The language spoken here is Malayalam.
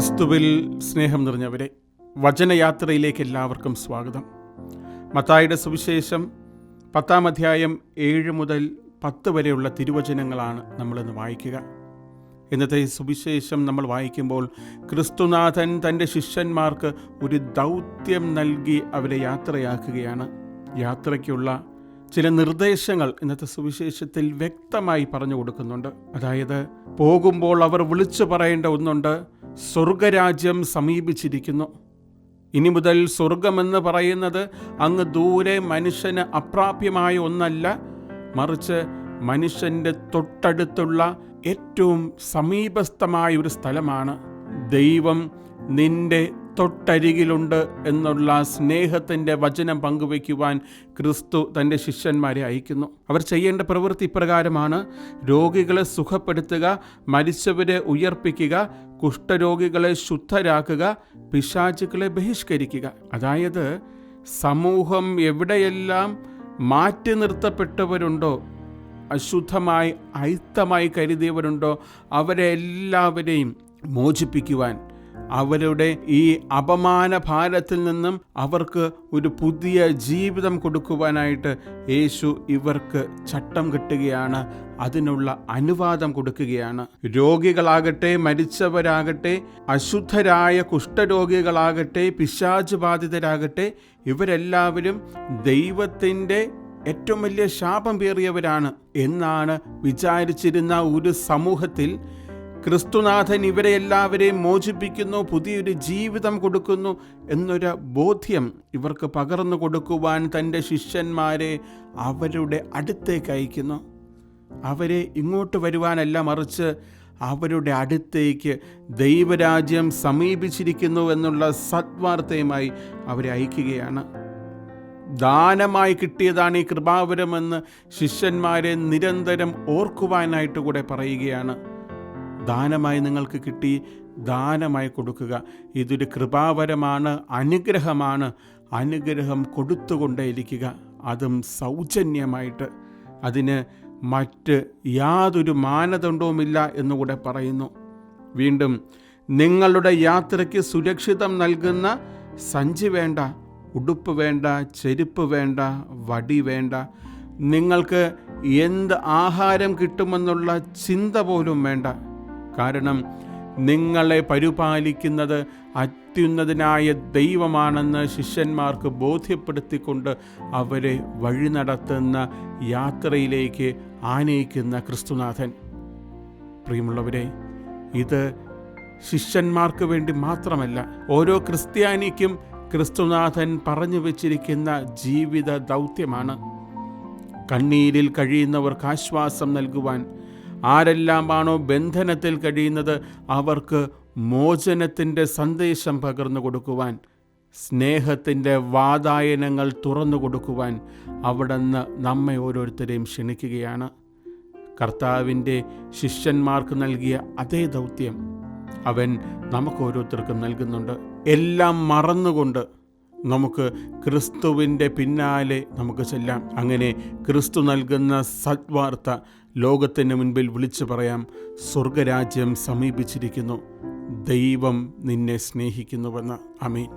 ക്രിസ്തുവിൽ സ്നേഹം നിറഞ്ഞവരെ, വചനയാത്രയിലേക്ക് എല്ലാവർക്കും സ്വാഗതം. മത്തായിയുടെ സുവിശേഷം 10 അധ്യായം 7 മുതൽ 10 വരെയുള്ള തിരുവചനങ്ങളാണ് നമ്മളിന്ന് വായിക്കുക. ഇന്നത്തെ സുവിശേഷം നമ്മൾ വായിക്കുമ്പോൾ ക്രിസ്തുനാഥൻ തൻ്റെ ശിഷ്യന്മാർക്ക് ഒരു ദൗത്യം നൽകി അവരെ യാത്രയാക്കുകയാണ്. യാത്രയ്ക്കുള്ള ചില നിർദ്ദേശങ്ങൾ ഇന്നത്തെ സുവിശേഷത്തിൽ വ്യക്തമായി പറഞ്ഞു കൊടുക്കുന്നുണ്ട്. അതായത്, പോകുമ്പോൾ അവർ വിളിച്ചു പറയേണ്ട ഒന്നുണ്ട്: സ്വർഗരാജ്യം സമീപിച്ചിരിക്കുന്നു. ഇനി മുതൽ സ്വർഗമെന്ന് പറയുന്നത് അങ്ങ് ദൂരെ മനുഷ്യന് അപ്രാപ്യമായ ഒന്നല്ല, മറിച്ച് മനുഷ്യൻ്റെ തൊട്ടടുത്തുള്ള ഏറ്റവും സമീപസ്ഥമായ ഒരു സ്ഥലമാണ്. ദൈവം നിന്റെ തൊട്ടരികിലുണ്ട് എന്നുള്ള സ്നേഹത്തിൻ്റെ വചനം പങ്കുവയ്ക്കുവാൻ ക്രിസ്തു തൻ്റെ ശിഷ്യന്മാരെ അയക്കുന്നു. അവർ ചെയ്യേണ്ട പ്രവൃത്തി ഇപ്രകാരമാണ്: രോഗികളെ സുഖപ്പെടുത്തുക, മരിച്ചവരെ ഉയർപ്പിക്കുക, കുഷ്ഠരോഗികളെ ശുദ്ധരാക്കുക, പിശാചുക്കളെ ബഹിഷ്കരിക്കുക. അതായത്, സമൂഹം എവിടെയെല്ലാം മാറ്റി നിർത്തപ്പെട്ടവരുണ്ടോ, അശുദ്ധമായി അയിത്തമായി കരുതിയവരുണ്ടോ, അവരെ എല്ലാവരെയും മോചിപ്പിക്കുവാൻ, അവരുടെ ഈ അപമാന ഭാരത്തിൽ നിന്നും അവർക്ക് ഒരു പുതിയ ജീവിതം കൊടുക്കുവാനായിട്ട് യേശു ഇവർക്ക് ചട്ടം കെട്ടുകയാണ്, അതിനുള്ള അനുവാദം കൊടുക്കുകയാണ്. രോഗികളാകട്ടെ, മരിച്ചവരാകട്ടെ, അശുദ്ധരായ കുഷ്ഠരോഗികളാകട്ടെ, പിശാച് ബാധിതരാകട്ടെ, ഇവരെല്ലാവരും ദൈവത്തിൻ്റെ ഏറ്റവും വലിയ ശാപം പേറിയവരാണ് എന്നാണ് വിചാരിച്ചിരുന്ന ഒരു സമൂഹത്തിൽ ക്രിസ്തുനാഥൻ ഇവരെ എല്ലാവരെയും മോചിപ്പിക്കുന്നു, പുതിയൊരു ജീവിതം കൊടുക്കുന്നു എന്നൊരു ബോധ്യം ഇവർക്ക് പകർന്നു കൊടുക്കുവാൻ തൻ്റെ ശിഷ്യന്മാരെ അവരുടെ അടുത്തേക്ക് അയക്കുന്നു. അവരെ ഇങ്ങോട്ട് വരുവാനല്ല, മറിച്ച് അവരുടെ അടുത്തേക്ക് ദൈവരാജ്യം സമീപിച്ചിരിക്കുന്നു എന്നുള്ള സദ്വാർത്തയുമായി അവരെ അയക്കുകയാണ്. ദാനമായി കിട്ടിയതാണ് ഈ കൃപാവരമെന്ന് ശിഷ്യന്മാരെ നിരന്തരം ഓർക്കുവാനായിട്ട് കൂടെ പറയുകയാണ്. ദാനമായി നിങ്ങൾക്ക് കിട്ടി, ദാനമായി കൊടുക്കുക. ഇതൊരു കൃപാവരമാണ്, അനുഗ്രഹമാണ്. അനുഗ്രഹം കൊടുത്തുകൊണ്ടേയിരിക്കുക, അതും സൗജന്യമായിട്ട്. അതിന് മറ്റ് യാതൊരു മാനദണ്ഡവുമില്ല എന്നുകൂടെ പറയുന്നു. വീണ്ടും, നിങ്ങളുടെ യാത്രയ്ക്ക് സുരക്ഷിതം നൽകുന്ന സഞ്ചി വേണ്ട, ഉടുപ്പ് വേണ്ട, ചെരുപ്പ് വേണ്ട, വടി വേണ്ട. നിങ്ങൾക്ക് എന്ത് ആഹാരം കിട്ടുമെന്നുള്ള ചിന്ത പോലും വേണ്ട. കാരണം നിങ്ങളെ പരിപാലിക്കുന്നത് അത്യുന്നതനായ ദൈവമാണെന്ന് ശിഷ്യന്മാർക്ക് ബോധ്യപ്പെടുത്തിക്കൊണ്ട് അവരെ വഴി നടത്തുന്ന യാത്രയിലേക്ക് ആനയിക്കുന്ന ക്രിസ്തുനാഥൻ. പ്രിയമുള്ളവരെ, ഇത് ശിഷ്യന്മാർക്ക് വേണ്ടി മാത്രമല്ല, ഓരോ ക്രിസ്ത്യാനിക്കും ക്രിസ്തുനാഥൻ പറഞ്ഞു വച്ചിരിക്കുന്ന ജീവിത ദൗത്യമാണ്. കണ്ണീരിൽ കഴിയുന്നവർക്ക് ആശ്വാസം നൽകുവാൻ, ആരെല്ലാമാണോ ബന്ധനത്തിൽ കഴിയുന്നത് അവർക്ക് മോചനത്തിൻ്റെ സന്ദേശം പകർന്നു കൊടുക്കുവാൻ, സ്നേഹത്തിൻ്റെ വാതായനങ്ങൾ തുറന്നു കൊടുക്കുവാൻ അവിടുന്ന് നമ്മെ ഓരോരുത്തരെയും ക്ഷണിക്കുകയാണ്. കർത്താവിൻ്റെ ശിഷ്യന്മാർക്ക് നൽകിയ അതേ ദൗത്യം അവൻ നമുക്ക് ഓരോരുത്തർക്കും നൽകുന്നുണ്ട്. എല്ലാം മറന്നുകൊണ്ട് നമുക്ക് ക്രിസ്തുവിൻ്റെ പിന്നാലെ നമുക്ക് ചെല്ലാം. അങ്ങനെ ക്രിസ്തു നൽകുന്ന സദ്വാർത്ത ലോകത്തിന് മുൻപിൽ വിളിച്ചു പറയാം: സ്വർഗരാജ്യം സമീപിച്ചിരിക്കുന്നു, ദൈവം നിന്നെ സ്നേഹിക്കുന്നുവെന്ന്. ആമേൻ.